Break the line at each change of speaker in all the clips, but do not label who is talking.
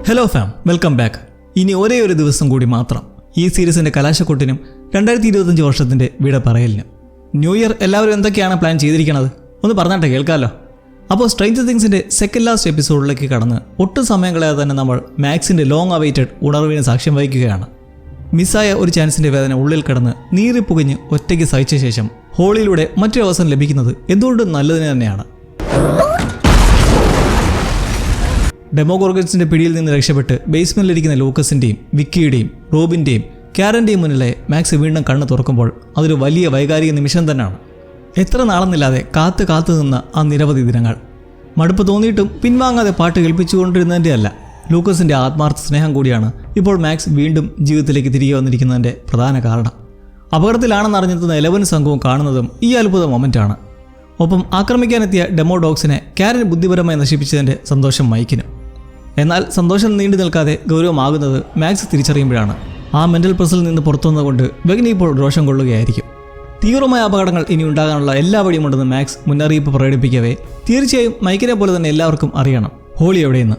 Hello farm, welcome back. ഇനി ഒരേ ഒരു ദിവസം കൂടി മാത്രം ഈ സീരീസിന്റെ കലാശക്കൊട്ടിനും 2025 വർഷത്തിന്റെ വിട പറയലിനും. ന്യൂ ഇയർ എല്ലാവരും എന്തൊക്കെയാണ് പ്ലാൻ ചെയ്തിരിക്കണത് ഒന്ന് പറഞ്ഞിട്ട് കേൾക്കാമല്ലോ. അപ്പോൾ സ്ട്രേഞ്ചർ തിങ്സിന്റെ സെക്കൻഡ് ലാസ്റ്റ് എപ്പിസോഡിലേക്ക് കടന്ന് ഒട്ടും സമയം കളയാതെ തന്നെ നമ്മൾ മാക്സിന്റെ ലോങ് അവൈറ്റഡ് ഉണർവിന് സാക്ഷ്യം വഹിക്കുകയാണ്. മിസ്സായ ഒരു ചാൻസിന്റെ വേദന ഉള്ളിൽ കടന്ന് നീറിപ്പുകഞ്ഞ് ഒറ്റയ്ക്ക് സഹിച്ച ശേഷം ഹോളിയിലൂടെ മറ്റൊരു അവസരം ലഭിക്കുന്നത് എന്തുകൊണ്ടും നല്ലതിന് തന്നെയാണ്. ഡെമോഗോർഗൻസിന്റെ പിടിയിൽ നിന്ന് രക്ഷപ്പെട്ട് ബേസ്മെന്റിലിരിക്കുന്ന ലൂക്കസിന്റെയും വിക്കിയുടെയും റോബിന്റെയും കാരന്റെയും മുന്നിലെ മാക്സ് വീണ്ടും കണ്ണ് തുറക്കുമ്പോൾ അതൊരു വലിയ വൈകാരിക നിമിഷം തന്നെയാണ്. എത്ര നാളെന്നില്ലാതെ കാത്തു നിന്ന ആ നിരവധി ദിനങ്ങൾ. മടുപ്പ് തോന്നിയിട്ടും പിൻവാങ്ങാതെ പാട്ട് കേൾപ്പിച്ചുകൊണ്ടിരുന്നതിൻ്റെ അല്ല, ലൂക്കസിന്റെ ആത്മാർത്ഥ സ്നേഹം കൂടിയാണ് ഇപ്പോൾ മാക്സ് വീണ്ടും ജീവിതത്തിലേക്ക് തിരികെ വന്നിരിക്കുന്നതിൻ്റെ പ്രധാന കാരണം. അപകടത്തിലാണെന്നറിഞ്ഞെത്തുന്ന 11 സംഘവും കാണുന്നതും ഈ അത്ഭുത മൊമെന്റാണ്. ഒപ്പം ആക്രമിക്കാനെത്തിയ ഡെമോ ഡോഗ്സിനെ കാരൻ ബുദ്ധിപരമായി നശിപ്പിച്ചതിൻ്റെ സന്തോഷം മൈക്കിനും. എന്നാൽ സന്തോഷം നീണ്ടു നിൽക്കാതെ ഗൗരവമാകുന്നത് മാക്സ് തിരിച്ചറിയുമ്പോഴാണ്. ആ മെന്റൽ പ്രസിൽ നിന്ന് പുറത്തുവന്നുകൊണ്ട് വെഗ്നി ഇപ്പോൾ രോഷം കൊള്ളുകയായിരിക്കും. തീവ്രമായ അപകടങ്ങൾ ഇനി ഉണ്ടാകാനുള്ള എല്ലാ വഴിയുമുണ്ടെന്ന് മാക്സ് മുന്നറിയിപ്പ് പ്രകടിപ്പിക്കവേ തീർച്ചയായും മൈക്കിനെ പോലെ തന്നെ എല്ലാവർക്കും അറിയണം ഹോളി എവിടെയെന്ന്.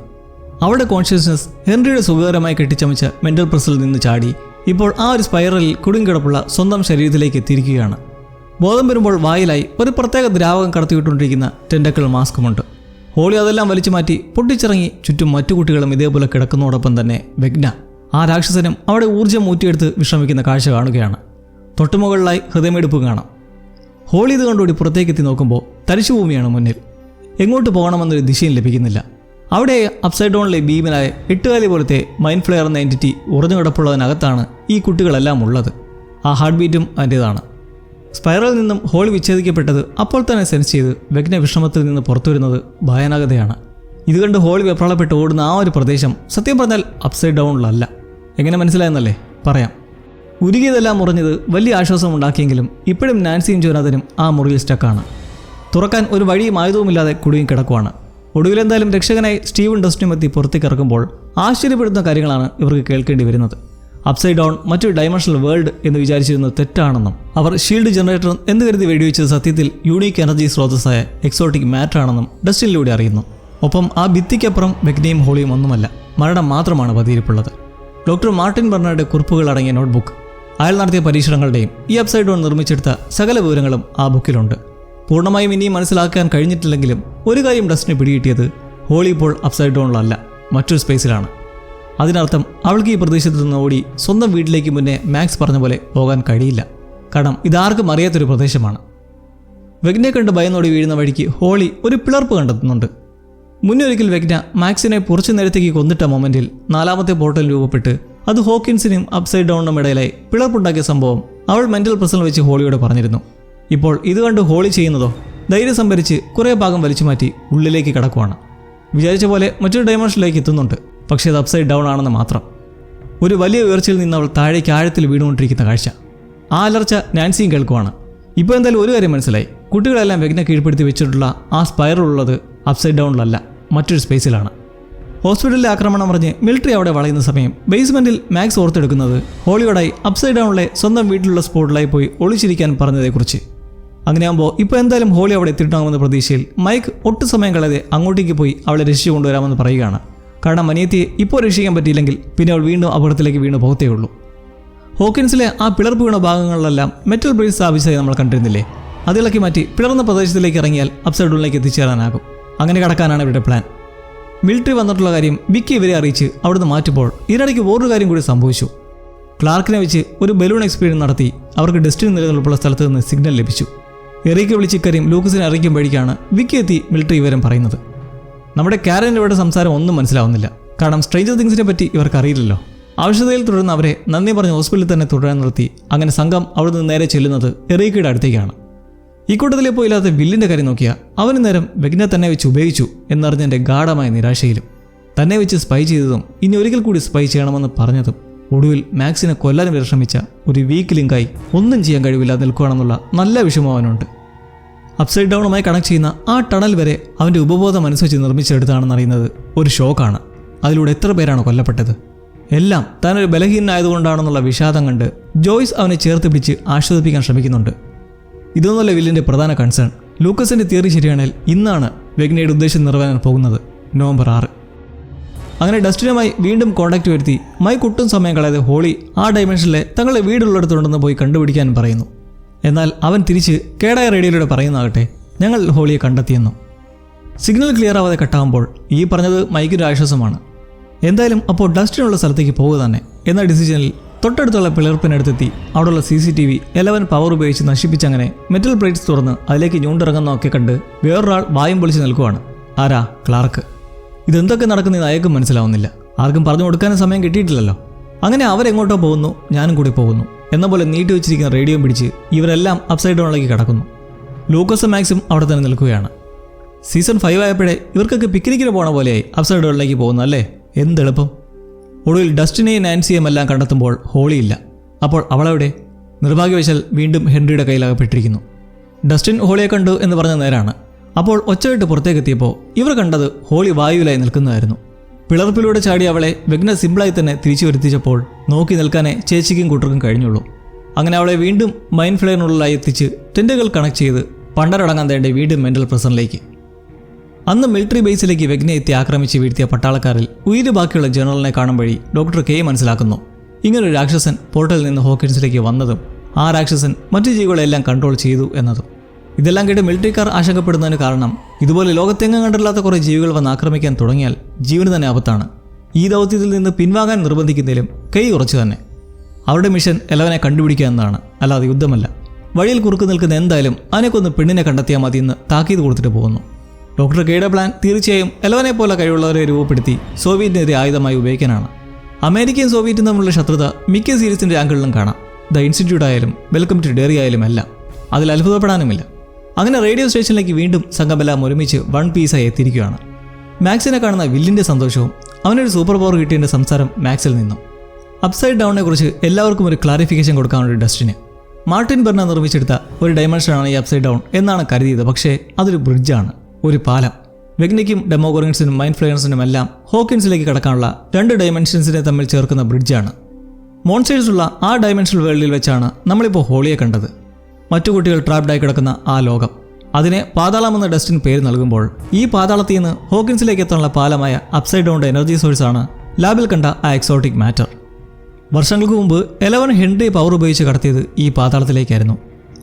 അവളുടെ കോൺഷ്യസ്നസ് ഹെൻറിയുടെ സുഖകരമായി കെട്ടിച്ചമച്ച മെന്റൽ പ്രസിൽ നിന്ന് ചാടി ഇപ്പോൾ ആ ഒരു സ്പൈറലിൽ കുടുങ്ങിക്കിടപ്പുള്ള സ്വന്തം ശരീരത്തിലേക്ക് എത്തിയിരിക്കുകയാണ്. ബോധം വരുമ്പോൾ വായിലായി ഒരു പ്രത്യേക ദ്രാവകം കടത്തിവിട്ടുകൊണ്ടിരിക്കുന്ന ടെൻഡക്കിൾ മാസ്കുമുണ്ട്. ഹോളി അതെല്ലാം വലിച്ചു മാറ്റി പൊട്ടിച്ചിറങ്ങി ചുറ്റും മറ്റു കുട്ടികളും ഇതേപോലെ കിടക്കുന്നതോടൊപ്പം തന്നെ വെഗ്ന ആ രാക്ഷസനും അവിടെ ഊർജ്ജം ഊറ്റിയെടുത്ത് വിശ്രമിക്കുന്ന കാഴ്ച കാണുകയാണ്. തൊട്ടുമുകളിലായി ഹൃദയമെടുപ്പ് കാണാം. ഹോളി ഇത് കണ്ടുകൂടി പുറത്തേക്കെത്തി നോക്കുമ്പോൾ തരിശുഭൂമിയാണ് മുന്നിൽ. എങ്ങോട്ട് പോകണമെന്നൊരു ദിശയും ലഭിക്കുന്നില്ല. അവിടെ അപ്സൈഡ് ഡൗണിലെ ഭീമനായ 8 കാലി പോലത്തെ മൈൻഡ് ഫ്ലെയർ എന്ന എൻറ്റിറ്റി ഉറഞ്ഞു കിടപ്പുള്ളതിനകത്താണ് ഈ കുട്ടികളെല്ലാം ഉള്ളത്. ആ ഹാർട്ട് ബീറ്റും അതിൻ്റേതാണ്. സ്പൈറലിൽ നിന്നും ഹോളി വിച്ഛേദിക്കപ്പെട്ടത് അപ്പോൾ തന്നെ സെൻസ് ചെയ്ത് വെഗ്ന വിശ്രമത്തിൽ നിന്ന് പുറത്തു വരുന്നത് ഭയാനകതയാണ്. ഇത് കണ്ട് ഹോളി വെപ്രാളപ്പെട്ട് ഓടുന്ന ആ ഒരു പ്രദേശം സത്യം പറഞ്ഞാൽ അപ്സൈഡ് ഡൗണിലല്ല. എങ്ങനെ മനസ്സിലായെന്നല്ലേ പറയാം. ഉരുകിയതെല്ലാം മുറിഞ്ഞത് വലിയ ആശ്വാസം ഉണ്ടാക്കിയെങ്കിലും ഇപ്പോഴും നാൻസിയും ജോനാഥനും ആ മുറിയിൽ സ്റ്റക്കാണ്. തുറക്കാൻ ഒരു വഴിയും ആയുധവുമില്ലാതെ കുടുങ്ങി കിടക്കുവാണ്. ഒടുവിലെന്തായാലും രക്ഷകനായി സ്റ്റീവൻ ഡസ്റ്റിനും എത്തി പുറത്തേക്ക് ഇറക്കുമ്പോൾ ആശ്ചര്യപ്പെടുത്തുന്ന കാര്യങ്ങളാണ് ഇവർക്ക് കേൾക്കേണ്ടി വരുന്നത്. അപ്സൈഡ് ഡൗൺ മറ്റൊരു ഡൈമെൻഷണൽ വേൾഡ് എന്ന് വിചാരിച്ചിരുന്നത് തെറ്റാണെന്നും അവർ ഷീൽഡ് ജനറേറ്റർ എന്ന് കരുതി വെടിവെച്ചത് സത്യത്തിൽ യൂണീക്ക് എനർജി സ്രോതസ്സായ എക്സോട്ടിക് മാറ്റർ ആണെന്നും ഡസ്റ്റിനിലൂടെ അറിയുന്നു. ഒപ്പം ആ ഭിത്തിക്കപ്പുറം വെഗ്നയും ഹോളിയും ഒന്നുമല്ല, മരണം മാത്രമാണ് പതിയിരിപ്പുള്ളത്. ഡോക്ടർ മാർട്ടിൻ ബർണറുടെ കുറിപ്പുകൾ അടങ്ങിയ നോട്ട്ബുക്ക്, അയാൾ നടത്തിയ പരീക്ഷണങ്ങളുടെയും ഈ അപ്സൈഡ് ഡൗൺ നിർമ്മിച്ചെടുത്ത സകല വിവരങ്ങളും ആ ബുക്കിലുണ്ട്. പൂർണ്ണമായും ഇനിയും മനസ്സിലാക്കാൻ കഴിഞ്ഞിട്ടില്ലെങ്കിലും ഒരു കാര്യം ഡസ്റ്റിന് പിടികിട്ടിയത് ഹോളി ഇപ്പോൾ അപ്സൈഡ് ഡൗണിലല്ല, മറ്റൊരു സ്പേസിലാണ്. അതിനർത്ഥം അവൾക്ക് ഈ പ്രദേശത്ത് നിന്ന് ഓടി സ്വന്തം വീട്ടിലേക്ക് മുന്നേ മാക്സ് പറഞ്ഞ പോലെ പോകാൻ കഴിയില്ല. കാരണം ഇതാർക്കും അറിയാത്തൊരു പ്രദേശമാണ്. വെഗ്നെ കണ്ട് ഭയന്നോടി വീഴുന്ന വഴിക്ക് ഹോളി ഒരു പിളർപ്പ് കണ്ടെത്തുന്നുണ്ട്. മുന്നൊരിക്കൽ വെഗ്ന മാക്സിനെ കുറച്ചു നേരത്തേക്ക് കൊന്നിട്ട മൊമെന്റിൽ 4ാമത്തെ പോർട്ടൽ രൂപപ്പെട്ട് അത് ഹോക്കിൻസിനും അപ്സൈഡ് ഡൗണിനും ഇടയിലായി പിളർപ്പുണ്ടാക്കിയ സംഭവം അവൾ മെന്റൽ പ്രസൽ വെച്ച് ഹോളിയോട് പറഞ്ഞിരുന്നു. ഇപ്പോൾ ഇത് കണ്ട് ഹോളി ചെയ്യുന്നതോ ധൈര്യം സംഭരിച്ച് കുറേ ഭാഗം വലിച്ചു മാറ്റി ഉള്ളിലേക്ക് കടക്കുവാണ്. വിചാരിച്ച പോലെ മറ്റൊരു ഡൈമെൻഷനിലേക്ക് എത്തുന്നുണ്ട്. പക്ഷേ അത് അപ്സൈഡ് ഡൗൺ ആണെന്ന് മാത്രം. ഒരു വലിയ ഉയർച്ചയിൽ നിന്ന് അവൾ താഴേക്ക് ആഴത്തിൽ വീണുകൊണ്ടിരിക്കുന്ന കാഴ്ച. ആ അലർച്ച നാൻസിയും കേൾക്കുവാണ്. ഇപ്പോൾ എന്തായാലും ഒരു കാര്യം മനസ്സിലായി, കുട്ടികളെല്ലാം വെഗ്നെ കീഴ്പ്പെടുത്തി വെച്ചിട്ടുള്ള ആ സ്പൈറലുള്ളത് അപ്സൈഡ് ഡൗണിലല്ല, മറ്റൊരു സ്പേസിലാണ്. ഹോസ്പിറ്റലിലെ ആക്രമണം പറഞ്ഞ് മിലിറ്ററി അവിടെ വളയുന്ന സമയം ബേസ്മെന്റിൽ മാക്സ് ഓർത്തെടുക്കുന്നത് ഹോളിയോടായി അപ്സൈഡ് ഡൗണിലെ സ്വന്തം വീട്ടിലുള്ള സ്പോട്ടിലായി പോയി ഒളിച്ചിരിക്കാൻ പറഞ്ഞതേക്കുറിച്ച്. അങ്ങനെയാകുമ്പോൾ ഇപ്പോൾ എന്തായാലും ഹോളി അവിടെ എത്തിയിട്ടുണ്ടാകുമെന്ന പ്രതീക്ഷയിൽ മൈക്ക് ഒട്ടും സമയം കളയാതെ അങ്ങോട്ടേക്ക് പോയി അവളെ രക്ഷിച്ചു കൊണ്ടുവരാമെന്ന് പറയുകയാണ്. കാരണം അനിയത്തിയെ ഇപ്പോൾ രക്ഷിക്കാൻ പറ്റിയില്ലെങ്കിൽ പിന്നെ അവൾ വീണ്ടും അപകടത്തിലേക്ക് വീണ് പോകത്തേ ഉള്ളൂ. ഹോക്കിൻസിലെ ആ പിളർപ്പ് വീണ ഭാഗങ്ങളിലെല്ലാം മെറ്റൽ ബ്രിഡ്ജ് സ്ഥാപിച്ചതായി നമ്മൾ കണ്ടിരുന്നില്ലേ? അതിളക്കി മാറ്റി പിളർന്ന പ്രദേശത്തിലേക്ക് ഇറങ്ങിയാൽ അപ്സൈഡ് ഡൗണിലേക്ക് എത്തിച്ചേരാനാകും. അങ്ങനെ കടക്കാനാണ് ഇവരുടെ പ്ലാൻ. മിലിറ്ററി വന്നിട്ടുള്ള കാര്യം വിക്കി ഇവരെ അറിയിച്ച് അവിടുന്ന് മാറ്റുമ്പോൾ ഇതിനിടയ്ക്ക് വേറൊരു കാര്യം കൂടി സംഭവിച്ചു. ക്ലാർക്കിനെ വെച്ച് ഒരു ബലൂൺ എക്സ്പീരിയൻസ് നടത്തി അവർക്ക് ഡെസ്റ്റിനി നിലനിൽപ്പുള്ള സ്ഥലത്ത് നിന്ന് സിഗ്നൽ ലഭിച്ചു. എറിക്ക് വിളിച്ച് ഇക്കാര്യം ലൂക്കസിനെ അറിയിക്കുമ്പോഴേക്കാണ് വിക്കി എത്തി മിലിറ്ററി വിവരം പറയുന്നത്. നമ്മുടെ കാരൻ ഇവരുടെ സംസാരം ഒന്നും മനസ്സിലാവുന്നില്ല. കാരണം സ്ട്രേഞ്ചർ തിങ്സിനെ പറ്റി ഇവർക്ക് അറിയില്ലല്ലോ. ആവശ്യതയിൽ തുടർന്ന് അവരെ നന്ദി പറഞ്ഞ് ഹോസ്പിറ്റലിൽ തന്നെ തുടരാൻ നിർത്തി. അങ്ങനെ സംഘം അവിടെ നിന്ന് നേരെ ചെല്ലുന്നത് എറീക്കയുടെ അടുത്തേക്കാണ്. ഈ കൂട്ടത്തിലെ പോയില്ലാത്ത വില്ലിൻ്റെ കാര്യം നോക്കിയാൽ അവന് നേരം വെഗ്നെ തന്നെ വെച്ച് ഉപയോഗിച്ചു എന്നറിഞ്ഞതിൻ്റെ ഗാഢമായ നിരാശയിലും തന്നെ വെച്ച് സ്പൈ ചെയ്തതും ഇനി ഒരിക്കൽ കൂടി സ്പൈ ചെയ്യണമെന്ന് പറഞ്ഞതും ഒടുവിൽ മാക്സിനെ കൊല്ലാൻ വിഷമിച്ച ഒരു വീക്ക് ലിങ്കായി ഒന്നും ചെയ്യാൻ കഴിവില്ല നിൽക്കുകയാണെന്നുള്ള നല്ല വിഷമം അവനുണ്ട്. അപ്സൈഡ് ഡൗണുമായി കണക്ട് ചെയ്യുന്ന ആ ടണൽ വരെ അവൻ്റെ ഉപബോധം അനുസരിച്ച് നിർമ്മിച്ചെടുത്താണെന്ന് അറിയുന്നത് ഒരു ഷോക്കാണ്. അതിലൂടെ എത്ര പേരാണ് കൊല്ലപ്പെട്ടത്? എല്ലാം താനൊരു ബലഹീനനായതുകൊണ്ടാണെന്നുള്ള വിഷാദം കണ്ട് ജോയ്സ് അവനെ ചേർത്ത് പിടിച്ച് ആശ്വസിപ്പിക്കാൻ ശ്രമിക്കുന്നുണ്ട്. ഇതൊന്നുമല്ല വില്ലിൻ്റെ പ്രധാന കൺസേൺ. ലൂക്കസിൻ്റെ തിയറി ശരിയാണെങ്കിൽ ഇന്നാണ് വെഗ്നയുടെ ഉദ്ദേശം നിറവേറാൻ പോകുന്നത്, November 6. അങ്ങനെ ഡസ്റ്റിനുമായി വീണ്ടും കോൺടാക്ട് വരുത്തി മൈക്ക് ഒട്ടും സമയം കളയാതെ ഹോളി ആ ഡയമെൻഷനിലെ തങ്ങളുടെ വീടുള്ളിടത്തുണ്ടെന്ന് പോയി കണ്ടുപിടിക്കാൻ പറയുന്നു. എന്നാൽ അവൻ തിരിച്ച് കേടായ റേഡിയോയിലൂടെ പറയുന്നതാകട്ടെ ഞങ്ങൾ ഹോളിയെ കണ്ടെത്തിയെന്നു. സിഗ്നൽ ക്ലിയർ ആവാതെ കട്ടാകുമ്പോൾ ഈ പറഞ്ഞത് മൈക്കിൻ്റെ ആശ്വാസമാണ്. എന്തായാലും അപ്പോൾ ഡസ്റ്റിനുള്ള സ്ഥലത്തേക്ക് പോകുക തന്നെ എന്ന ഡിസിഷനിൽ തൊട്ടടുത്തുള്ള പിളർപ്പിനടുത്തെത്തി അവിടെയുള്ള CCTV 11 പവർ ഉപയോഗിച്ച് നശിപ്പിച്ചങ്ങനെ മെറ്റൽ പ്ലേറ്റ്സ് തുറന്ന് അതിലേക്ക് ഞൂണ്ടിറങ്ങുന്നതൊക്കെ കണ്ട് വേറൊരാൾ വായും പൊളിച്ച് നിൽക്കുവാണ്. ആരാ? ക്ലാർക്ക്. ഇതെന്തൊക്കെ നടക്കുന്നതെന്ന് അയാൾക്കും മനസ്സിലാവുന്നില്ല. ആർക്കും പറഞ്ഞു കൊടുക്കാനും സമയം കിട്ടിയിട്ടില്ലല്ലോ. അങ്ങനെ അവരെങ്ങോട്ടോ പോകുന്നു, ഞാനും കൂടി പോകുന്നു എന്ന പോലെ നീട്ടി വെച്ചിരിക്കുന്ന റേഡിയോ പിടിച്ച് ഇവരെല്ലാം അപ്സൈഡ് ഡൗണിലേക്ക് കടക്കുന്നു. ലൂക്കസും മാക്സും അവിടെ തന്നെ നിൽക്കുകയാണ്. സീസൺ 5 ആയപ്പോഴേ ഇവർക്കൊക്കെ പിക്നിക്കിന് പോണ പോലെയായി അപ്സൈഡ് ഡൗണിലേക്ക് പോകുന്നല്ലേ. എന്തെളുപ്പം. ഒടുവിൽ ഡസ്റ്റിനെയും നാൻസിയെയും എല്ലാം കണ്ടെത്തുമ്പോൾ ഹോളിയില്ല. അപ്പോൾ അവളെവിടെ? നിർഭാഗ്യവശാൽ വീണ്ടും ഹെൻറിയുടെ കയ്യിലകപ്പെട്ടിരിക്കുന്നു. ഡസ്റ്റിൻ ഹോളിയെ കണ്ടു എന്ന് പറഞ്ഞ നേരാണ്. അപ്പോൾ ഒച്ചവിട്ട് പുറത്തേക്കെത്തിയപ്പോൾ ഇവർ കണ്ടത് ഹോളി വായുവിലായി നിൽക്കുന്നതായിരുന്നു. പിളർപ്പിലൂടെ ചാടി അവളെ വെഗ്ന സിമ്പിളായി തന്നെ തിരിച്ചു വരുത്തിച്ചപ്പോൾ നോക്കി നിൽക്കാനേ ചേച്ചിക്കും കൂട്ടർക്കും കഴിഞ്ഞുള്ളൂ. അങ്ങനെ അവളെ വീണ്ടും മൈൻഡ് ഫ്ലെയറിനുള്ളിലായി എത്തിച്ച് ടെൻറ്റുകൾ കണക്ട് ചെയ്ത് പണ്ടരടങ്ങാൻ തേണ്ട വീണ്ടും മെൻ്റൽ പ്രസറിലേക്ക്. അന്ന് മിലിറ്ററി ബേസിലേക്ക് വെഗ്നെ എത്തി ആക്രമിച്ച് വീഴ്ത്തിയ പട്ടാളക്കാരിൽ ഉയിര് ബാക്കിയുള്ള ജനറലിനെ കാണും വഴി ഡോക്ടർ കെ മനസ്സിലാക്കുന്നു ഇങ്ങനൊരു രാക്ഷസൻ പോർട്ടലിൽ നിന്ന് ഹോക്കിൻസിലേക്ക് വന്നതും ആ രാക്ഷസൻ മറ്റു ജീവികളെല്ലാം കൺട്രോൾ ചെയ്തു എന്നതും. ഇതെല്ലാം കേട്ട് മിലിറ്ററിക്കാർ ആശങ്കപ്പെടുന്നതിന് കാരണം ഇതുപോലെ ലോകത്തെങ്ങും കണ്ടില്ലാത്ത കുറേ ജീവികൾ വന്ന് ആക്രമിക്കാൻ തുടങ്ങിയാൽ ജീവന് തന്നെ ആപത്താണ്. ഈ ദൗത്യത്തിൽ നിന്ന് പിൻവാങ്ങാൻ നിർബന്ധിക്കുന്നതിലും കൈ ഉറച്ചു തന്നെ. അവരുടെ മിഷൻ 11 കണ്ടുപിടിക്കുക എന്നതാണ്, അല്ലാതെ യുദ്ധമല്ല. വഴിയിൽ കുറുക്ക് നിൽക്കുന്ന എന്തായാലും അതിനെക്കൊന്ന് പെണ്ണിനെ കണ്ടെത്തിയാൽ മതി എന്ന് താക്കീത് കൊടുത്തിട്ട് പോകുന്നു. ഡോക്ടർ കെയുടെ പ്ലാൻ തീർച്ചയായും 11 പോലെ കഴിവുള്ളവരെ രൂപപ്പെടുത്തി സോവിയറ്റിനെതിരെ ആയുധമായി ഉപയോഗിക്കാനാണ്. അമേരിക്കയും സോവിയറ്റും തമ്മിലുള്ള ശത്രുത മിക്ക സീരീസിൻ്റെ ആംഗിളിലും കാണാം. ദ ഇൻസ്റ്റിറ്റ്യൂട്ട് ആയാലും വെൽക്കം ടു ഡെറി ആയാലും എല്ലാം. അതിൽ അത്ഭുതപ്പെടാനുമില്ല. അങ്ങനെ റേഡിയോ സ്റ്റേഷനിലേക്ക് വീണ്ടും സംഘമെല്ലാം ഒരുമിച്ച് വൺ പീസായി എത്തിയിരിക്കുകയാണ്. മാക്സിനെ കാണുന്ന വില്ലിൻ്റെ സന്തോഷവും അവനൊരു സൂപ്പർ പവർ കിട്ടിയതിൻ്റെ സംസാരം മാക്സിൽ നിന്നും. അപ്സൈഡ് ഡൗണിനെ കുറിച്ച് എല്ലാവർക്കും ഒരു ക്ലാരിഫിക്കേഷൻ കൊടുക്കാനുള്ള ഡസ്റ്റിന്. മാർട്ടിൻ ബെർണർ നിർമ്മിച്ചെടുത്ത ഒരു ഡയമെൻഷനാണ് ഈ അപ്സൈഡ് ഡൗൺ എന്നാണ് കരുതിയത്. പക്ഷേ അതൊരു ബ്രിഡ്ജാണ്, ഒരു പാലം. വെഗ്നയ്ക്കും ഡെമോഗോറിൻസിനും മൈൻഡ് ഫ്ലെയർസിനും എല്ലാം ഹോക്കിൻസിലേക്ക് കടക്കാനുള്ള 2 ഡയമെൻഷൻസിനെ തമ്മിൽ ചേർക്കുന്ന ബ്രിഡ്ജാണ്. മോൺസ്റ്റേഴ്സുള്ള ആ ഡയമെൻഷണൽ വേൾഡിൽ വെച്ചാണ് നമ്മളിപ്പോൾ ഹോളിയെ കണ്ടത്. മറ്റു കുട്ടികൾ ട്രാപ്ഡായി കിടക്കുന്ന ആ ലോകം. അതിനെ പാതാളം എന്ന ഡസ്റ്റിൻ പേര് നൽകുമ്പോൾ ഈ പാതാളത്തിൽ നിന്ന് ഹോക്കിൻസിലേക്ക് എത്താനുള്ള പാലമായ അപ്സൈഡ് ഡൗണിൻ്റെ എനർജി സോഴ്സാണ് ലാബിൽ കണ്ട ആ എക്സോട്ടിക് മാറ്റർ. വർഷങ്ങൾക്ക് മുമ്പ് 11 ഹെൻറി പവർ ഉപയോഗിച്ച് കടത്തിയത് ഈ പാതാളത്തിലേക്കായിരുന്നു.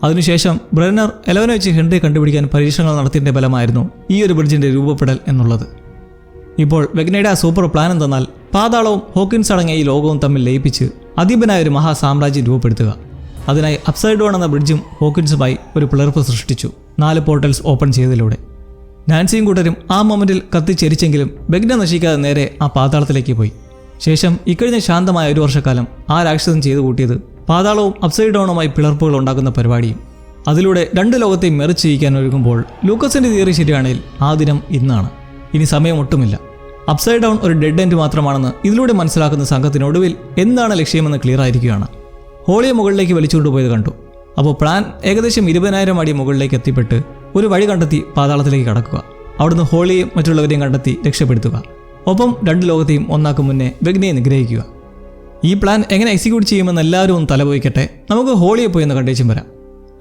അതിനുശേഷം ബ്രെന്നർ 11 വെച്ച് ഹെൻറി കണ്ടുപിടിക്കാൻ പരീക്ഷണങ്ങൾ നടത്തിയതിൻ്റെ ഫലമായിരുന്നു ഈ ഒരു ബ്രിഡ്ജിൻ്റെ രൂപപ്പെടൽ എന്നുള്ളത്. ഇപ്പോൾ വെഗ്നയുടെ ആ സൂപ്പർ പ്ലാൻ എന്തെന്നാൽ പാതാളവും ഹോക്കിൻസ് അടങ്ങിയ ഈ ലോകവും തമ്മിൽ ലയിപ്പിച്ച് അധീപനായ ഒരു മഹാസാമ്രാജ്യം രൂപപ്പെടുത്തുക. അതിനായി അപ്സൈഡ് ഡൗൺ എന്ന ബ്രിഡ്ജും ഹോക്കിൻസുമായി ഒരു പിളർപ്പ് സൃഷ്ടിച്ചു 4 പോർട്ടൽസ് ഓപ്പൺ ചെയ്തതിലൂടെ. നാൻസിയും കൂട്ടരും ആ മൊമെന്റിൽ കത്തിച്ചെരിച്ചെങ്കിലും വെഗ്ന നശിക്കാതെ നേരെ ആ പാതാളത്തിലേക്ക് പോയി. ശേഷം ഇക്കഴിഞ്ഞ ശാന്തമായ 1 വർഷക്കാലം ആ രാക്ഷസൻ ചെയ്തു കൂട്ടിയത് പാതാളവും അപ്സൈഡ് ഡൗണുമായി പിളർപ്പുകൾ ഉണ്ടാക്കുന്ന പരിപാടിയും. അതിലൂടെ 2 ലോകത്തെയും മെറിച്ച് ചെയ്യിക്കാൻ ഒരുങ്ങുമ്പോൾ ലൂക്കസിന്റെ തിയറി ശരിയാണെങ്കിൽ ആ ദിനം ഇന്നാണ്. ഇനി സമയം ഒട്ടുമില്ല. അപ്സൈഡ് ഡൗൺ ഒരു ഡെഡ് എൻഡ് മാത്രമാണെന്ന് ഇതിലൂടെ മനസ്സിലാക്കുന്ന സംഘത്തിനൊടുവിൽ എന്താണ് ലക്ഷ്യമെന്ന് ക്ലിയർ ആയിരിക്കുകയാണ്. ഹോളിയെ മുകളിലേക്ക് വലിച്ചുകൊണ്ടുപോയത് കണ്ടു. അപ്പോൾ പ്ലാൻ ഏകദേശം 20,000 അടി മുകളിലേക്ക് എത്തിപ്പെട്ട് ഒരു വഴി കണ്ടെത്തി പാതാളത്തിലേക്ക് കടക്കുക. അവിടുന്ന് ഹോളിയെയും മറ്റുള്ളവരെയും കണ്ടെത്തി രക്ഷപ്പെടുത്തുക. ഒപ്പം 2 ലോകത്തെയും ഒന്നാക്കും മുന്നേ വെഗ്നയെ നിഗ്രഹിക്കുക. ഈ പ്ലാൻ എങ്ങനെ എക്സിക്യൂട്ട് ചെയ്യുമെന്ന് എല്ലാവരും ഒന്ന് തലപോയിക്കട്ടെ. നമുക്ക് ഹോളിയെ പോയി എന്ന് കണ്ടേച്ചും വരാം.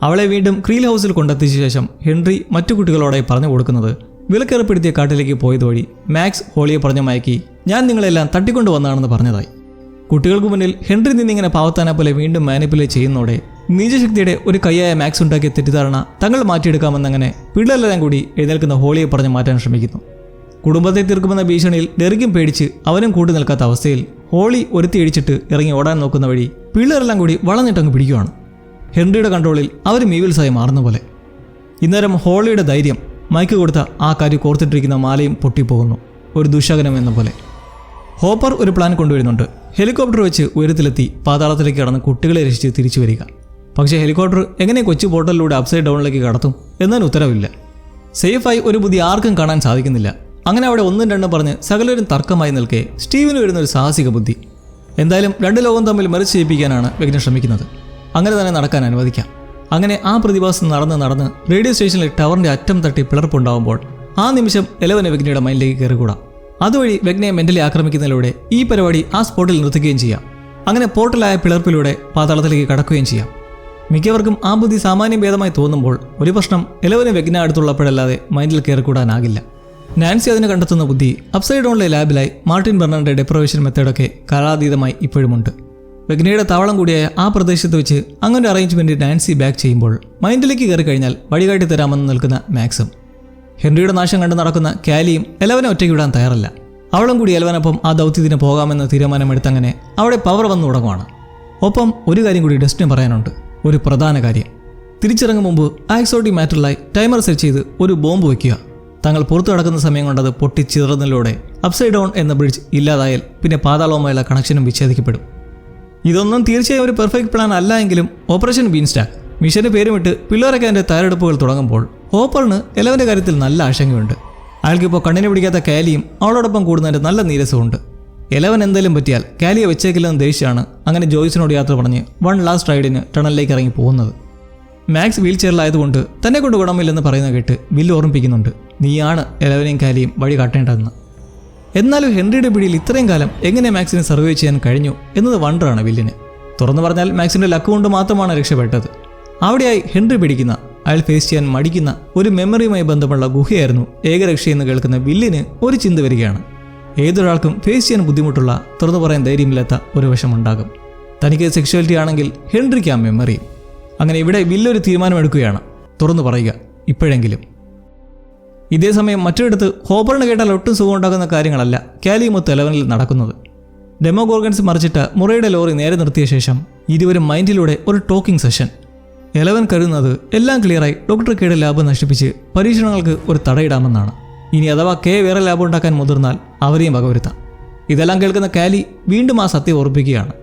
അവളെ വീണ്ടും ക്രീൽ ഹൗസിൽ കൊണ്ടെത്തിച്ച ശേഷം ഹെൻറി മറ്റു കുട്ടികളോടായി പറഞ്ഞു കൊടുക്കുന്നത് വിലക്കേർപ്പെടുത്തിയ കാട്ടിലേക്ക് പോയത് വഴി മാക്സ് ഹോളിയെ പറഞ്ഞു മയക്കി ഞാൻ നിങ്ങളെല്ലാം തട്ടിക്കൊണ്ടു വന്നതാണെന്ന് പറഞ്ഞതായി. കുട്ടികൾക്ക് മുന്നിൽ ഹെൻറി നിന്നിങ്ങനെ പാവത്താനെ പോലെ വീണ്ടും മാനിപ്പുലേറ്റ് ചെയ്യുന്നതോടെ നീചശക്തിയുടെ ഒരു കൈയായ മാക്സ് ഉണ്ടാക്കിയ തെറ്റിദ്ധാരണ തങ്ങൾ മാറ്റിയെടുക്കാമെന്നങ്ങനെ പിള്ളേരെല്ലാം കൂടി എഴുന്നേൽക്കുന്ന ഹോളിയെ പറഞ്ഞ് മാറ്റാൻ ശ്രമിക്കുന്നു. കുടുംബത്തെ തീർക്കുമെന്ന ഭീഷണിയിൽ ഡെറിക്കും പേടിച്ച് അവനും കൂട്ടി നിൽക്കാത്ത അവസ്ഥയിൽ ഹോളി ഒരുത്തി ഇടിച്ചിട്ട് ഇറങ്ങി ഓടാൻ നോക്കുന്ന വഴി പിള്ളേരെല്ലാം കൂടി വളഞ്ഞിട്ടങ്ങ് പിടിക്കുകയാണ്. ഹെൻറിയുടെ കൺട്രോളിൽ അവർ മീവിൽസായി മാറുന്ന പോലെ. ഇന്നേരം ഹോളിയുടെ ധൈര്യം മൈക്ക് കൊടുത്ത ആ കാര്യം കോർത്തിട്ടിരിക്കുന്ന മാലയും പൊട്ടിപ്പോകുന്നു, ഒരു ദുശകനം എന്ന പോലെ. ഹോപ്പർ ഒരു പ്ലാൻ കൊണ്ടുവരുന്നുണ്ട്. ഹെലികോപ്റ്റർ വെച്ച് ഉയരത്തിലെത്തി പാതാളത്തിലേക്ക് കടന്ന് കുട്ടികളെ രക്ഷിച്ച് തിരിച്ചു വരിക. പക്ഷേ ഹെലികോപ്റ്റർ എങ്ങനെ കൊച്ചു പോർട്ടലിലൂടെ അപ്സൈഡ് ഡൗണിലേക്ക് കടത്തും എന്നതിന് ഉത്തരവില്ല. സേഫായി ഒരു ബുദ്ധി ആർക്കും കാണാൻ സാധിക്കുന്നില്ല. അങ്ങനെ അവിടെ 1 2 പറഞ്ഞ് സകലരും തർക്കമായി നിൽക്കെ സ്റ്റീവിന് വരുന്ന ഒരു സാഹസിക ബുദ്ധി. എന്തായാലും 2 ലോകം തമ്മിൽ മെറിച്ച് ചെയ്യിപ്പിക്കാനാണ് വെഗ്ന ശ്രമിക്കുന്നത്. അങ്ങനെ തന്നെ നടക്കാൻ അനുവദിക്കാം. അങ്ങനെ ആ പ്രതിഭാസം നടന്ന് റേഡിയോ സ്റ്റേഷനിൽ ടവറിൻ്റെ അറ്റം തട്ടി പിളർപ്പുണ്ടാകുമ്പോൾ ആ നിമിഷം 11 വെഗ്നയുടെ മൈൻഡിലേക്ക് കയറിക്കൂടാം. അതുവഴി വെഗ്നയെ മെന്റലി ആക്രമിക്കുന്നതിലൂടെ ഈ പരിപാടി ആ സ്പോട്ടിൽ നിർത്തുകയും ചെയ്യാം. അങ്ങനെ പോർട്ടലായ പിളർപ്പിലൂടെ പാതാളത്തിലേക്ക് കടക്കുകയും ചെയ്യാം. മിക്കവർക്കും ആ ബുദ്ധി സാമാന്യം ഭേദമായി തോന്നുമ്പോൾ ഒരു പ്രശ്നം 11 വെഗ്ന അടുത്തുള്ളപ്പോഴല്ലാതെ മൈൻഡിൽ കയറിക്കൂടാനാകില്ല. നാൻസി അതിന് കണ്ടെത്തുന്ന ബുദ്ധി അപ്സൈഡ് ഡൗണിലെ ലാബിലായി മാർട്ടിൻ ബെർണറിന്റെ ഡെപ്രവേഷൻ മെത്തേഡൊക്കെ കാലാതീതമായി ഇപ്പോഴുമുണ്ട്. വെഗ്നയുടെ താവളം കൂടിയായ ആ പ്രദേശത്ത് വെച്ച് അങ്ങനെ അറേഞ്ച്മെന്റ് നാൻസി ബാക്ക് ചെയ്യുമ്പോൾ മൈൻഡിലേക്ക് കയറി കഴിഞ്ഞാൽ വഴികാട്ടി തരാമെന്ന് നിൽക്കുന്ന മാക്സും. ഹെൻറിയുടെ നാശം കണ്ട് നടക്കുന്ന കാലിയും എലവനെ ഒറ്റയ്ക്ക് വിടാൻ തയ്യാറല്ല. അവളും കൂടി എലവനൊപ്പം ആ ദൗത്യത്തിന് പോകാമെന്ന് തീരുമാനമെടുത്തങ്ങനെ അവിടെ പവർ വന്നു തുടങ്ങുവാണ്. ഒപ്പം ഒരു കാര്യം കൂടി ഡസ്റ്റിന് പറയാനുണ്ട്, ഒരു പ്രധാന കാര്യം. തിരിച്ചിറങ്ങും മുമ്പ് ആക്സോട്ടി മാറ്ററിലായി ടൈമർ സെറ്റ് ചെയ്ത് ഒരു ബോംബ് വയ്ക്കുക. തങ്ങൾ പുറത്തു കിടക്കുന്ന സമയം കൊണ്ടത് പൊട്ടിച്ചിതറുന്നതിലൂടെ അപ്സൈഡ് ഡൗൺ എന്ന ബ്രിഡ്ജ് ഇല്ലാതായാൽ പിന്നെ പാതാളവുമായുള്ള കണക്ഷനും വിച്ഛേദിക്കപ്പെടും. ഇതൊന്നും തീർച്ചയായും ഒരു പെർഫെക്റ്റ് പ്ലാൻ അല്ല എങ്കിലും ഓപ്പറേഷൻ ബീൻസ്റ്റാക്ക് മിഷന് പേരുമിട്ട് പിള്ളേരൊക്കെ അതിൻ്റെ തയ്യാറെടുപ്പുകൾ തുടങ്ങുമ്പോൾ ഹോപ്പറിന് എലവൻ്റെ കാര്യത്തിൽ നല്ല ആശങ്കയുണ്ട്. അയാൾക്കിപ്പോൾ കണ്ണിനെ പിടിക്കാത്ത കാലിയും അവളോടൊപ്പം കൂടുന്നതിൻ്റെ നല്ല നീരസമുണ്ട്. എലവൻ എന്തെങ്കിലും പറ്റിയാൽ കാലിയെ വെച്ചേക്കില്ലെന്ന് ദേഷ്യമാണ് അങ്ങനെ ജോയ്സിനോട് യാത്ര പറഞ്ഞ് വൺ ലാസ്റ്റ് റൈഡിന് ടണലിലേക്ക് ഇറങ്ങി പോകുന്നത്. മാക്സ് വീൽ ചെയറിലായതുകൊണ്ട് തന്നെ കൊണ്ട് ഗുണമില്ലെന്ന് പറയുന്ന കേട്ട് ബില്ല് ഓർമ്മിപ്പിക്കുന്നുണ്ട്, നീയാണ് എലവനെയും കാലിയും വഴി കാട്ടേണ്ടതെന്ന്. എന്നാലും ഹെൻറിയുടെ പിടിയിൽ ഇത്രയും കാലം എങ്ങനെ മാക്സിനെ സർവൈവ് ചെയ്യാൻ കഴിഞ്ഞു എന്നത് വണ്ടറാണ് വില്ലിന്. തുറന്നു പറഞ്ഞാൽ മാക്സിന്റെ ലക്ക് കൊണ്ട് മാത്രമാണ് രക്ഷപ്പെട്ടത്. അവിടെയായി ഹെൻറി പിടിക്കുന്ന, അയാൾ ഫേസ് ചെയ്യാൻ മടിക്കുന്ന ഒരു മെമ്മറിയുമായി ബന്ധമുള്ള ഗുഹയായിരുന്നു ഏകരക്ഷയെന്ന് കേൾക്കുന്ന വില്ലിന് ഒരു ചിന്ത വരികയാണ്. ഏതൊരാൾക്കും ഫേസ് ചെയ്യാൻ ബുദ്ധിമുട്ടുള്ള, തുറന്നു പറയാൻ ധൈര്യമില്ലാത്ത ഒരു വശമുണ്ടാകും. തനിക്ക് സെക്ഷുവാലിറ്റി ആണെങ്കിൽ ഹെൻറിക്ക് ആ മെമ്മറിയും. അങ്ങനെ ഇവിടെ വില്ലൊരു തീരുമാനമെടുക്കുകയാണ്, തുറന്നു പറയുക ഇപ്പോഴെങ്കിലും. ഇതേസമയം മറ്റൊരിടത്ത് ഹോപ്പറിന് കേട്ടാൽ ഒട്ടും സുഖമുണ്ടാകുന്ന കാര്യങ്ങളല്ല കാലിയുമൊത്ത് എലവനിൽ നടക്കുന്നത്. ഡെമോഗോർഗൻസ് മറിച്ചിട്ട മുറയുടെ ലോറി നേരെ നിർത്തിയ ശേഷം ഇരുവരും മൈൻഡിലൂടെ ഒരു ടോക്കിംഗ് സെഷൻ. എലവൻ കരുതുന്നത് എല്ലാം ക്ലിയറായി ഡോക്ടർ കെയുടെ ലാബ് നശിപ്പിച്ച് പരീക്ഷണങ്ങൾക്ക് ഒരു തടയിടാമെന്നാണ്. ഇനി അഥവാ കെ വേറെ ലാബ് ഉണ്ടാക്കാൻ മുതിർന്നാൽ അവരെയും വകവരുത്താം. ഇതെല്ലാം കേൾക്കുന്ന കാലി വീണ്ടും ആ സത്യം ഓർപ്പിക്കുകയാണ്.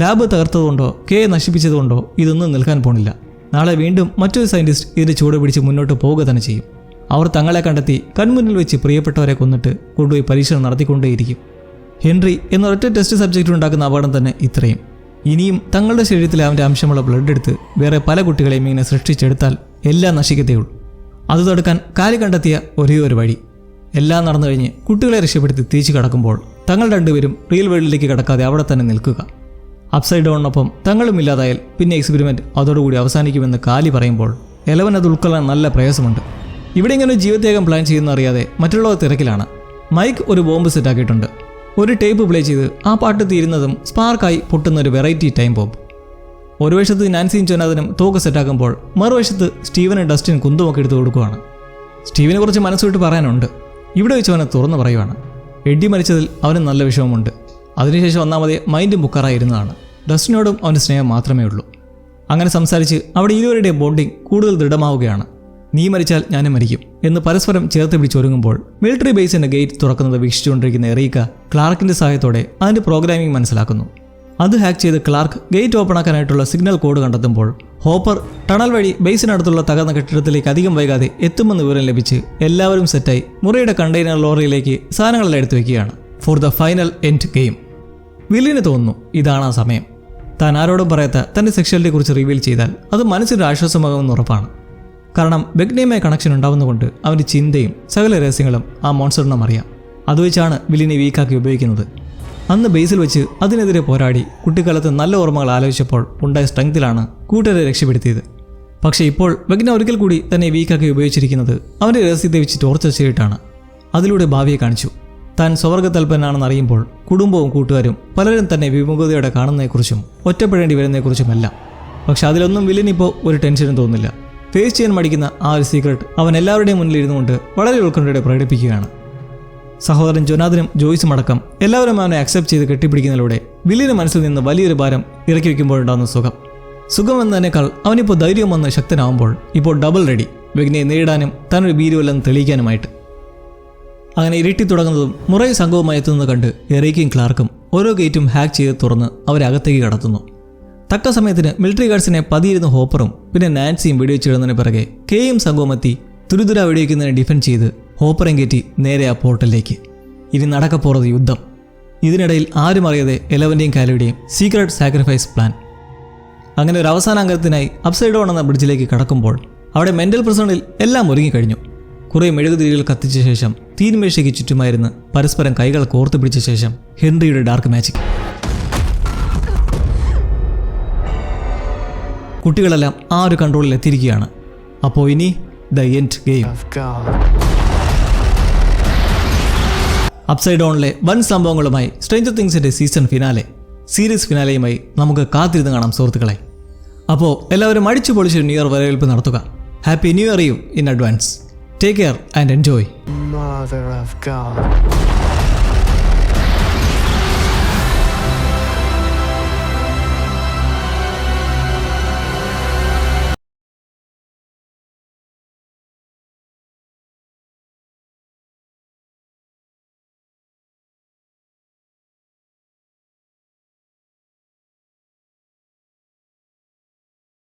ലാബ് തകർത്തതുകൊണ്ടോ കെ നശിപ്പിച്ചതുകൊണ്ടോ ഇതൊന്നും നിൽക്കാൻ പോണില്ല. നാളെ വീണ്ടും മറ്റൊരു സയൻറ്റിസ്റ്റ് ഇതിന് ചൂട് പിടിച്ച് മുന്നോട്ട് പോവുക തന്നെ ചെയ്യും. അവർ തങ്ങളെ കണ്ടെത്തി കൺമുന്നിൽ വെച്ച് പ്രിയപ്പെട്ടവരെ കൊന്നിട്ട് കൊണ്ടുപോയി പരീക്ഷണം നടത്തിക്കൊണ്ടേയിരിക്കും. ഹെൻറി എന്നൊരൊറ്റ ടെസ്റ്റ് സബ്ജക്റ്റ് ഉണ്ടാക്കുന്ന അപകടം തന്നെ ഇത്രയും. ഇനിയും തങ്ങളുടെ ശരീരത്തിൽ അവൻ്റെ അംശമുള്ള ബ്ലഡ് എടുത്ത് വേറെ പല കുട്ടികളെയും ഇങ്ങനെ സൃഷ്ടിച്ചെടുത്താൽ എല്ലാം നശിക്കത്തേയുള്ളൂ. അത് തടുക്കാൻ കാലി കണ്ടെത്തിയ ഒരേ ഒരു വഴി. എല്ലാം നടന്നു കഴിഞ്ഞ് കുട്ടികളെ രക്ഷപ്പെടുത്തി തിരിച്ചു കടക്കുമ്പോൾ തങ്ങൾ രണ്ടുപേരും റിയൽ വേൾഡിലേക്ക് കടക്കാതെ അവിടെ തന്നെ നിൽക്കുക. അപ്സൈഡ് ഡൗണിനൊപ്പം തങ്ങളും ഇല്ലാതായാൽ പിന്നെ എക്സ്പെരിമെൻറ്റ് അതോടുകൂടി അവസാനിക്കുമെന്ന് കാലി പറയുമ്പോൾ എലവൻ അത് ഉൾക്കൊള്ളാൻ നല്ല പ്രയാസമുണ്ട്. ഇവിടെ ഇങ്ങനെ ഒരു ജീവിതത്യാഗം പ്ലാൻ ചെയ്യുന്ന അറിയാതെ മറ്റുള്ളവർ തിരക്കിലാണ്. മൈക്ക് ഒരു ബോംബ് സെറ്റാക്കിയിട്ടുണ്ട്. ഒരു ടേപ്പ് പ്ലേ ചെയ്ത് ആ പാട്ട് തീരുന്നതും സ്പാർക്കായി പൊട്ടുന്ന ഒരു വെറൈറ്റി ടൈം ബോംബ്. ഒരു വശത്ത് നാൻസിയും ജോനാഥനും തോക്ക് സെറ്റാക്കുമ്പോൾ മറുവശത്ത് സ്റ്റീവന് ഡസ്റ്റിൻ കുന്തുമൊക്കെ എടുത്ത് കൊടുക്കുകയാണ്. സ്റ്റീവിനെ കുറിച്ച് മനസ്സുവിട്ട് പറയാനുണ്ട്. ഇവിടെ വെച്ച് അവനെ തുറന്നു പറയുവാണ്. എഡ്ഡി മരിച്ചതിൽ അവന് നല്ല വിഷമമുണ്ട്. അതിനുശേഷം ഒന്നാമതേ മൈൻഡും ബുക്കാറായിരുന്നതാണ്. ഡസ്റ്റിനോടും അവന് സ്നേഹം മാത്രമേ ഉള്ളൂ. അങ്ങനെ സംസാരിച്ച് അവിടെ ഇരുവരുടെയും ബോണ്ടിങ് കൂടുതൽ ദൃഢമാവുകയാണ്. നീ മരിച്ചാൽ ഞാനും മരിക്കും എന്ന് പരസ്പരം ചേർത്ത് പിടിച്ചൊരുങ്ങുമ്പോൾ മിലിറ്ററി ബേസിന്റെ ഗേറ്റ് തുറക്കുന്നത് വീക്ഷിച്ചുകൊണ്ടിരിക്കുന്ന എറീക്ക ക്ലാർക്കിന്റെ സഹായത്തോടെ അതിന്റെ പ്രോഗ്രാമിംഗ് മനസ്സിലാക്കുന്നു. അത് ഹാക്ക് ചെയ്ത് ക്ലാർക്ക് ഗേറ്റ് ഓപ്പൺ ആക്കാനായിട്ടുള്ള സിഗ്നൽ കോഡ് കണ്ടെത്തുമ്പോൾ ഹോപ്പർ ടണൽ വഴി ബേസിനടുത്തുള്ള തകർന്ന കെട്ടിടത്തിലേക്ക് അധികം വൈകാതെ എത്തുമെന്ന് വിവരം ലഭിച്ച് എല്ലാവരും സെറ്റായി മുറിയുടെ കണ്ടെയ്നർ ലോറിയിലേക്ക് സാധനങ്ങളെല്ലാം എടുത്തു വയ്ക്കുകയാണ്. For the final end game. വില്ലിന് തോന്നുന്നു ഇതാണ് ആ സമയം. താൻ ആരോടും പറയാത്ത തന്റെ സെക്ഷുവാലിറ്റിയെക്കുറിച്ച് റിവീൽ ചെയ്താൽ അത് മനസ്സിനൊരു ആശ്വാസമാകുമെന്ന് ഉറപ്പാണ്. കാരണം ബെഗ്നയുമായി കണക്ഷൻ ഉണ്ടാവുന്നതുകൊണ്ട് അവൻ്റെ ചിന്തയും സകല രഹസ്യങ്ങളും ആ മോൺസ്റ്ററിനും അറിയാം. അതുവെച്ചാണ് വില്ലിനെ വീക്കാക്കി ഉപയോഗിക്കുന്നത്. അന്ന് ബേസിൽ വെച്ച് അതിനെതിരെ പോരാടി കുട്ടിക്കാലത്ത് നല്ല ഓർമ്മകൾ ആലോചിച്ചപ്പോൾ ഉണ്ടായ സ്ട്രെങ്തിലാണ് കൂട്ടരെ രക്ഷപ്പെടുത്തിയത്. പക്ഷേ ഇപ്പോൾ ബെഗ്ന ഒരിക്കൽ കൂടി തന്നെ വീക്കാക്കി ഉപയോഗിച്ചിരിക്കുന്നത് അവൻ്റെ രഹസ്യത്തെ വെച്ച് ടോർച്ചർ ചെയ്തിട്ടാണ്. അതിലൂടെ ഭാവിയെ കാണിച്ചു. താൻ സ്വർഗതൽപ്പനാണെന്ന് അറിയുമ്പോൾ കുടുംബവും കൂട്ടുകാരും പലരും തന്നെ വിമുഖതയോടെ കാണുന്നതിനെക്കുറിച്ചും ഒറ്റപ്പെടേണ്ടി വരുന്നതിനെക്കുറിച്ചുമെല്ലാം. പക്ഷെ അതിലൊന്നും വില്ലിനിപ്പോൾ ഒരു ടെൻഷനും തോന്നുന്നില്ല. ഫേസ് ചെയ്യാൻ മടിക്കുന്ന ആ ഒരു സീക്രട്ട് അവൻ എല്ലാവരുടെയും മുന്നിൽ ഇരുന്നുകൊണ്ട് വളരെ ഉത്കണ്ഠയോടെ പ്രകടിപ്പിക്കുകയാണ്. സഹോദരൻ ജോനാഥനും ജോയ്സും അടക്കം എല്ലാവരും അവനെ അക്സെപ്റ്റ് ചെയ്ത് കെട്ടിപ്പിടിക്കുന്നതിലൂടെ വില്ലിന് മനസ്സിൽ നിന്ന് വലിയൊരു ഭാരം ഇറക്കി വയ്ക്കുമ്പോഴുണ്ടാകുന്ന സുഖം എന്നതിനേക്കാൾ അവനിപ്പോൾ ധൈര്യം വന്ന് ശക്തനാവുമ്പോൾ ഇപ്പോൾ ഡബിൾ റെഡി വെഗ്നയെ നേരിടാനും താനൊരു ഭീരുവല്ലെന്ന് തെളിയിക്കാനുമായിട്ട്. അങ്ങനെ ഇരുട്ടി തുടങ്ങുന്നതും മുറൈ സംഘവുമായി എത്തുന്നത് കണ്ട് എറീക്കയും ക്ലാർക്കും ഓരോ ഗേറ്റും ഹാക്ക് ചെയ്ത് തുറന്ന് അവരെ അകത്തേക്ക് കടത്തുന്നു. തക്ക സമയത്തിന് മിലിറ്ററി ഗാർഡ്സിനെ പതിയിരുന്ന ഹോപ്പറും പിന്നെ നാൻസിയും വെടിവെച്ചിടുന്നതിന് പിറകെ കെയും സംഘവും എത്തി തുരുതുര വെടിവെക്കുന്നതിനെ ഡിഫെൻഡ് ചെയ്ത് ഹോപ്പറും കയറ്റി നേരെ ആ പോർട്ടലിലേക്ക്. ഇനി നടക്കപ്പോറത് യുദ്ധം. ഇതിനിടയിൽ ആരും അറിയാതെ എലവൻ്റെയും കാലിയുടെയും സീക്രട്ട് സാക്രിഫൈസ് പ്ലാൻ. അങ്ങനെ ഒരു അവസാന അംഗത്തിനായി അപ്സൈഡ് ഡൗൺ എന്ന ബ്രിഡ്ജിലേക്ക് കടക്കുമ്പോൾ അവിടെ മെൻ്റൽ പ്രിസണിൽ എല്ലാം ഒരുങ്ങിക്കഴിഞ്ഞു. കുറേ മെഴുകുതിരികൾ കത്തിച്ച ശേഷം തീന്മേശയ്ക്ക് ചുറ്റുമായിരുന്ന് പരസ്പരം കൈകൾ കോർത്തു പിടിച്ച ശേഷം ഹെൻറിയുടെ ഡാർക്ക് മാജിക്. കുട്ടികളെല്ലാം ആ ഒരു കൺട്രോളിൽ എത്തിയിരിക്കുകയാണ്. അപ്പോൾ ഇനി ദ എൻഡ് ഗെയിം. അപ്സൈഡ് ഡൗണിലെ വൻ സംഭവങ്ങളുമായി സ്ട്രേഞ്ചർ തിങ്സിൻ്റെ സീസൺ ഫിനാലെ സീരീസ് ഫിനാലെയുമായി നമുക്ക് കാത്തിരുന്ന് കാണാം സുഹൃത്തുക്കളെ. അപ്പോൾ എല്ലാവരും അടിച്ചു പൊളിച്ച് ന്യൂ ഇയർ വരവേൽപ്പ് നടത്തുക. Happy new year you in advance. Take care and enjoy.
Mother of God.